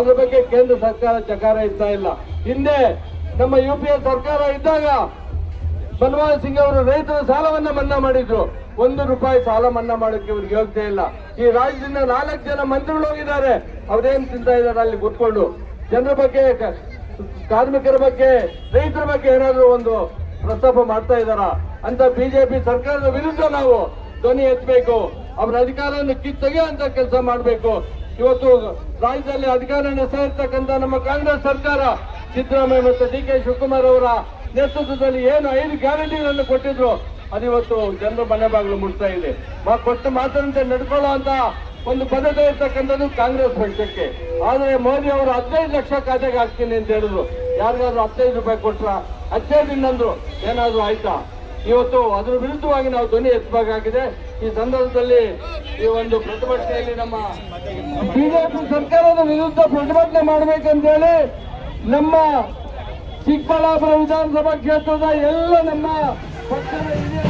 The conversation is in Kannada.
ಅದ್ರ ಬಗ್ಗೆ ಕೇಂದ್ರ ಸರ್ಕಾರ ಚಕಾರ ಇರ್ತಾ ಇಲ್ಲ. ಹಿಂದೆ ನಮ್ಮ UPA ಸರ್ಕಾರ ಇದ್ದಾಗ ಮನಮೋಹನ್ ಸಿಂಗ್ ಅವರು ರೈತರ ಸಾಲವನ್ನ ಮನ್ನಾ ಮಾಡಿದ್ರು. 1 ರೂಪಾಯಿ ಸಾಲ ಮನ್ನಾ ಮಾಡೋಕೆ ಇವ್ರಿಗೆ ಯೋಗ್ಯತೆ ಇಲ್ಲ. ಈ ರಾಜ್ಯದಿಂದ 4 ಜನ ಮಂತ್ರಿಗಳು ಹೋಗಿದ್ದಾರೆ. ಅವ್ರೇನ್ ತಿಂತಾ ಇದ್ದಾರೆ ಅಲ್ಲಿ ಕೂತ್ಕೊಂಡು? ಜನರ ಬಗ್ಗೆ, ಕಾರ್ಮಿಕರ ಬಗ್ಗೆ, ರೈತರ ಬಗ್ಗೆ ಏನಾದ್ರು ಒಂದು ಪ್ರಸ್ತಾಪ ಮಾಡ್ತಾ ಇದ್ದಾರ ಅಂತ ಬಿಜೆಪಿ ಸರ್ಕಾರದ ವಿರುದ್ಧ ನಾವು ಧ್ವನಿ ಎತ್ತಬೇಕು. ಅವ್ರ ಅಧಿಕಾರವನ್ನು ಕಿತ್ತೊಗೆಯುವಂತ ಕೆಲಸ ಮಾಡಬೇಕು. ಇವತ್ತು ರಾಜ್ಯದಲ್ಲಿ ಅಧಿಕಾರ ನಡೆಸ್ತಾ ಇರ್ತಕ್ಕಂಥ ನಮ್ಮ ಕಾಂಗ್ರೆಸ್ ಸರ್ಕಾರ ಸಿದ್ದರಾಮಯ್ಯ ಮತ್ತು DK ಶಿವಕುಮಾರ್ ಅವರ ನೇತೃತ್ವದಲ್ಲಿ ಏನು 5 ಗ್ಯಾರಂಟಿಗಳನ್ನು ಕೊಟ್ಟಿದ್ರು ಅದಿವತ್ತು ಜನರ ಮನೆ ಬಾಗಿಲು ಮುಟ್ತಾ ಇದೆ. ಕೊಟ್ಟು ಮಾತಂತೆ ನಡ್ಕೊಳ್ಳೋ ಅಂತ ಒಂದು ಪದ್ಧತಿ ಇರ್ತಕ್ಕಂಥದ್ದು ಕಾಂಗ್ರೆಸ್ ಪಕ್ಷಕ್ಕೆ. ಆದ್ರೆ ಮೋದಿ ಅವರು 15 ಲಕ್ಷ ಖಾತೆಗೆ ಹಾಕ್ತೀನಿ ಅಂತ ಹೇಳಿದ್ರು. ಯಾರಿಗಾದ್ರು 15 ರೂಪಾಯಿ ಕೊಟ್ರ? 15 ಇನ್ನಂದ್ರು. ಏನಾದ್ರು ಆಯ್ತಾ? ಇವತ್ತು ಅದ್ರ ವಿರುದ್ಧವಾಗಿ ನಾವು ಧ್ವನಿ ಎತ್ತಬೇಕಾಗಿದೆ. ಈ ಸಂದರ್ಭದಲ್ಲಿ ಈ ಒಂದು ಪ್ರತಿಭಟನೆಯಲ್ಲಿ ನಮ್ಮ ಬಿಜೆಪಿ ಸರ್ಕಾರದ ವಿರುದ್ಧ ಪ್ರತಿಭಟನೆ ಮಾಡಬೇಕಂತ ಹೇಳಿ ನಮ್ಮ ಚಿಕ್ಕಬಳ್ಳಾಪುರ ವಿಧಾನಸಭಾ ಕ್ಷೇತ್ರದ ಎಲ್ಲ ನಮ್ಮ ಪಕ್ಷದ ಹಿರಿಯ